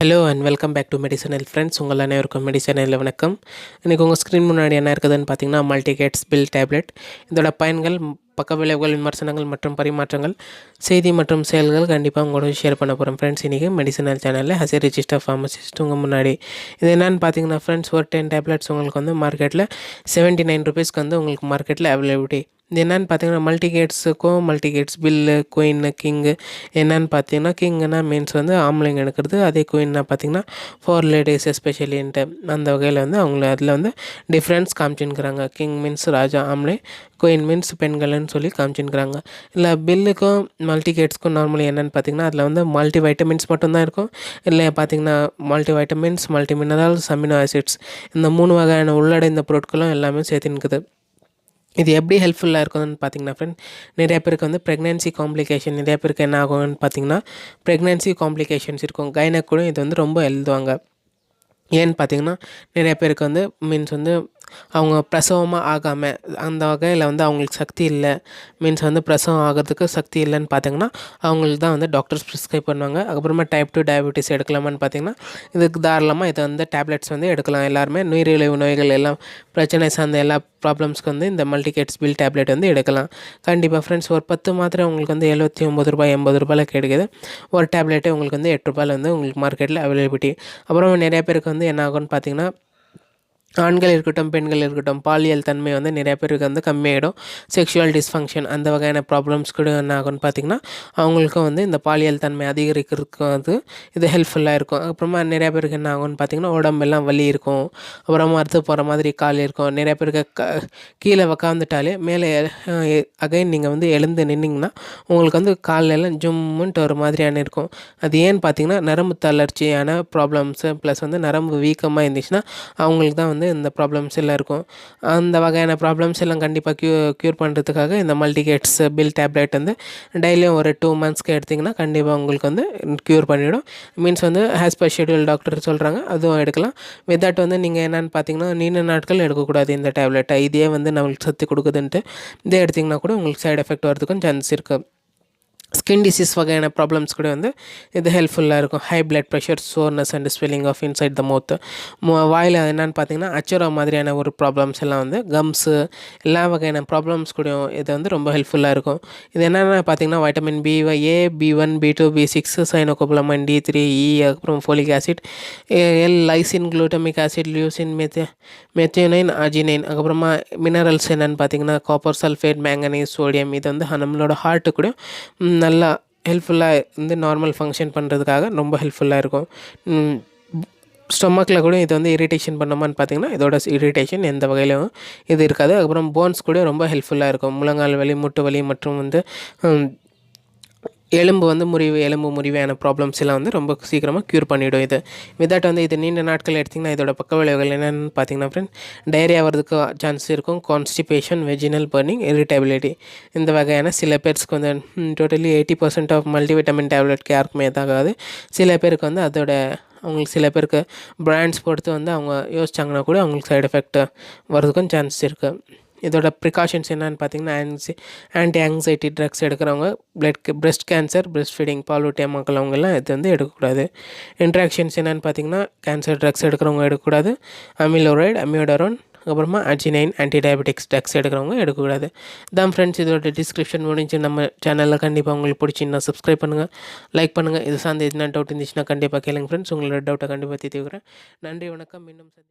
Hello and welcome back to medicinal friends. உங்கள் அனைவருக்கும் medicinal வணக்கம். இன்றைக்கி உங்கள் ஸ்க்ரீன் முன்னாடி என்ன இருக்குதுன்னு பார்த்தீங்கன்னா மல்டிகேட்ஸ் பில் டேப்லெட். இதோட பயன்கள், பக்க விளைவுகள், விமர்சனங்கள் மற்றும் பரிமாற்றங்கள், செய்தி மற்றும் செயல்கள் கண்டிப்பாக உங்களோட ஷேர் பண்ண போகிறோம் ஃப்ரெண்ட்ஸ். இன்றைக்கி மெடிசனல் சேனலில் ஹஸ் ஏ ரிஜிஸ்டர் ஃபார்மசிஸ்ட் உங்கள் முன்னாடி. இது என்னென்னு பார்த்தீங்கன்னா ஃப்ரெண்ட்ஸ், ஒரு 10 டேப்லெட்ஸ் உங்களுக்கு வந்து மார்க்கெட்டில் 79 ருபீஸ்க்கு வந்து உங்களுக்கு மார்க்கெட்டில் அவைலபிலிட்டி. இது என்னென்னு பார்த்தீங்கன்னா மல்டிகேட்ஸுக்கும் மல்டிகேட்ஸ் பில்லு, குயின், கிங்கு. என்னென்னு பார்த்தீங்கன்னா கிங்குனா மீன்ஸ் வந்து ஆம்பளைங்க எடுக்கிறது, அதே குயின்னா பார்த்தீங்கன்னா ஃபார் லேடிஸ் எஸ்பெஷலின்ட்டு அந்த வகையில் வந்து அவங்கள அதில் வந்து டிஃப்ரென்ஸ் காமிச்சுன்னுக்குறாங்க. கிங் மீன்ஸ் ராஜா ஆம்பளை, குயின் மீன்ஸ் பெண்கள்னு சொல்லி காமிச்சுன்னுக்குறாங்க. இல்லை பில்லுக்கும் மல்டிகேட்ஸ்க்கும் நார்மலி என்னென்னு பார்த்தீங்கன்னா அதில் வந்து மல்டி வைட்டமின்ஸ் மட்டும்தான் இருக்கும். இல்லை பார்த்தீங்கன்னா multi vitamins, multi minerals, amino acids, இந்த 3 வகையான உள்ளடைந்த பொருட்களும் எல்லாமே சேர்த்துன்னுக்குது. இது எப்படி ஹெல்ப்ஃபுல்லாக இருக்குதுன்னு பார்த்தீங்கன்னா ஃப்ரெண்ட், நிறைய பேருக்கு வந்து ப்ரெக்னென்சி காம்ப்ளிகேஷன், நிறைய பேருக்கு என்ன ஆகும்னு பார்த்தீங்கன்னா ப்ரெக்னென்சி காம்ப்ளிகேஷன்ஸ் இருக்கும். கைனக் கூட இது வந்து ரொம்ப எழுதுவாங்க. ஏன்னு பார்த்தீங்கன்னா நிறைய பேருக்கு வந்து மீன்ஸ் வந்து அவங்க பிரசவமாக ஆகாமல் அந்த வகையில் வந்து அவங்களுக்கு சக்தி இல்லை, மீன்ஸ் வந்து பிரசவம் ஆகிறதுக்கு சக்தி இல்லைன்னு பார்த்தீங்கன்னா அவங்களுக்கு தான் வந்து டாக்டர்ஸ் ப்ரிஸ்கிரைப் பண்ணுவாங்க. அதுக்கப்புறமா டைப் 2 டயபெட்டிஸ் எடுக்கலாமான்னு பார்த்தீங்கன்னா இதுக்கு தாராளமாக இதை வந்து டேப்லெட்ஸ் வந்து எடுக்கலாம். எல்லாருமே நீரிழிவு நோய்கள் எல்லாம் பிரச்சனை சார்ந்த எல்லா ப்ராப்ளம்ஸ்க்கு வந்து இந்த மல்டிகேட்ஸ் பில் டேப்லெட் வந்து எடுக்கலாம். கண்டிப்பாக ஃப்ரெண்ட்ஸ், ஒரு 10 மாத்திரை உங்களுக்கு வந்து 79 ரூபாய் 80 ரூபாயில் கிடைக்குது. ஒரு டேப்லெட்டே உங்களுக்கு வந்து 8 ரூபாயில் வந்து உங்களுக்கு மார்க்கெட்டில் அவைலபிலிட்டி. அப்புறம் நிறைய பேருக்கு வந்து என்ன ஆகும்னு பார்த்தீங்கன்னா ஆண்கள் இருக்கட்டும் பெண்கள் இருக்கட்டும் பாலியல் தன்மை வந்து நிறைய பேருக்கு வந்து கம்மியாகிடும். செக்ஷுவல் டிஸ்ஃபங்க்ஷன் அந்த வகையான ப்ராப்ளம்ஸ் கூட என்ன ஆகும்னு பார்த்திங்கன்னா அவங்களுக்கும் வந்து இந்த பாலியல் தன்மை அதிகரிக்கிறதுக்கு வந்து இது ஹெல்ப்ஃபுல்லாக இருக்கும். அப்புறமா நிறைய பேருக்கு என்ன ஆகும்னு பார்த்திங்கன்னா உடம்பெல்லாம் வலி இருக்கும், அப்புறமா அறுத்து போகிற மாதிரி கால் இருக்கும். நிறைய பேருக்கு கீழே உக்காந்துட்டாலே மேலே அகைன் நீங்கள் வந்து எழுந்து நின்னிங்கன்னா உங்களுக்கு வந்து காலெல்லாம் ஜும்முன்ட்டு ஒரு மாதிரியான இருக்கும். அது ஏன்னு பார்த்திங்கன்னா நரம்பு தளர்ச்சியான ப்ராப்ளம்ஸு ப்ளஸ் வந்து நரம்பு வீக்கமாக இருந்துச்சுன்னா அவங்களுக்கு தான் வந்து இந்த ப்ராப்ளம்ஸ் எல்லாம் இருக்கும். அந்த வகையான ப்ராப்ளம்ஸ் எல்லாம் கண்டிப்பாக க்யூர் பண்ணுறதுக்காக இந்த மல்டிகேட்ஸ் பில் டேப்லெட் வந்து டெய்லியும் ஒரு 2 மந்த்ஸ்க்கு எடுத்திங்கன்னா கண்டிப்பாக உங்களுக்கு வந்து க்யூர் பண்ணிவிடும். மீன்ஸ் வந்து ஆஸ் பர் ஷெட்யூல் டாக்டர் சொல்கிறாங்க அதுவும் எடுக்கலாம். வித் தட் வந்து நீங்கள் என்னென்னு பார்த்தீங்கன்னா நீண்ட நாட்கள் எடுக்கக்கூடாது இந்த டேப்லெட்டை. இதே வந்து நம்மளுக்கு சத்து கொடுக்குதுன்ட்டு இதே எடுத்திங்கன்னா கூட உங்களுக்கு சைடு எஃபெக்ட் வரதுக்கும் சான்ஸ் இருக்குது. ஸ்கின் டிசீஸ் வகையான ப்ராப்ளம்ஸ் கூட வந்து இது ஹெல்ப்ஃபுல்லாக இருக்கும். High blood pressure, soreness and swelling of inside the mouth. வாயில் என்னென்னு பார்த்தீங்கன்னா அச்சுரா மாதிரியான ஒரு ப்ராப்ளம்ஸ் எல்லாம் வந்து கம்ஸு எல்லா வகையான ப்ராப்ளம்ஸ் கூட இது வந்து ரொம்ப ஹெல்ப்ஃபுல்லாக இருக்கும். இது என்னென்ன பார்த்தீங்கன்னா vitamin A, B1, B2, B6, சைனோகோபலமைன், D3, E, அப்புறம் folic acid, lysine, glutamic acid, leucine, methionine, arginine. அதுக்கப்புறமா மினரல்ஸ் என்னென்னு பார்த்தீங்கன்னா காப்பர், சல்ஃபேட், மேங்கனீஸ், சோடியம். இது வந்து நம்மளோட ஹார்ட்டு கூட நல்லா ஹெல்ப்ஃபுல்லாக வந்து நார்மல் ஃபங்க்ஷன் பண்ணுறதுக்காக ரொம்ப ஹெல்ப்ஃபுல்லாக இருக்கும். ஸ்டொமக்கில் கூட இது வந்து இரிட்டேஷன் பண்ணோமான்னு பார்த்தீங்கன்னா இதோட இரிட்டேஷன் எந்த வகையிலும் இது இருக்காது. அதுக்கப்புறம் போன்ஸ் கூட ரொம்ப ஹெல்ப்ஃபுல்லாக இருக்கும். முழங்கால் வலி, முட்டு வலி மற்றும் வந்து எலும்பு முறிவான ப்ராப்ளம்ஸ் எல்லாம் வந்து ரொம்ப சீக்கிரமாக க்யூர் பண்ணிவிடும் இது. விதட் வந்து இது நீண்ட நாட்கள் எடுத்திங்கன்னா இதோட பக்க விளைவுகள் என்னென்னு பார்த்தீங்கன்னா ஃப்ரெண்ட், டயரியா வரதுக்கு சான்ஸ் இருக்கும். Constipation, vaginal burning, irritability. இந்த வகையான சில பேருக்கு வந்து டோட்டலி 80% ஆஃப் மல்டிவிட்டமின் டேப்லெட்க்கு யாருக்குமே இதாகாது. சில பேருக்கு வந்து அதோட அவங்களுக்கு சில பேருக்கு பிராண்ட்ஸ் பொறுத்து வந்து அவங்க யோசிச்சாங்கன்னா கூட அவங்களுக்கு சைடு எஃபெக்ட் வரதுக்கும் சான்ஸ் இருக்குது. இதோட ப்ரிகாஷன்ஸ் என்னென்னு பார்த்தீங்கன்னா ஆன்டி ஆங்ஸைட்டி ட்ரக்ஸ் எடுக்கிறவங்க, பிரெஸ்ட் கேன்சர், பிரெஸ்ட் ஃபீடிங், பாலூட்டிய மக்கள் அவங்கெல்லாம் இது வந்து எடுக்கக்கூடாது. இன்ட்ராக்ஷன்ஸ் என்னென்னு பார்த்தீங்கன்னா கேன்சர் ட்ரக்ஸ் எடுக்கிறவங்க எடுக்கக்கூடாது. அமிலோரைடு, அமியோடரோன், அப்புறமா அர்ஜினைன், ஆன்டி டயபெட்டிக்ஸ் ட்ரக்ஸ் எடுக்கிறவங்க எடுக்கக்கூடாது. தான் ஃப்ரெண்ட்ஸ், இதோட டிஸ்கிரிப்ஷன் முடிஞ்சு நம்ம சேனலில் கண்டிப்பாக உங்களுக்கு பிடிச்சின்னா சப்ஸ்கிரைப் பண்ணுங்கள், லைக் பண்ணுங்கள். இது சார்ந்து எதுனா டவுட் இருந்துச்சுன்னா கண்டிப்பாக கேளுங்க ஃப்ரெண்ட்ஸ். உங்களோட டவுட்டை கண்டிப்பாக தீர்த்துக்கிறேன். நன்றி, வணக்கம். இன்னும்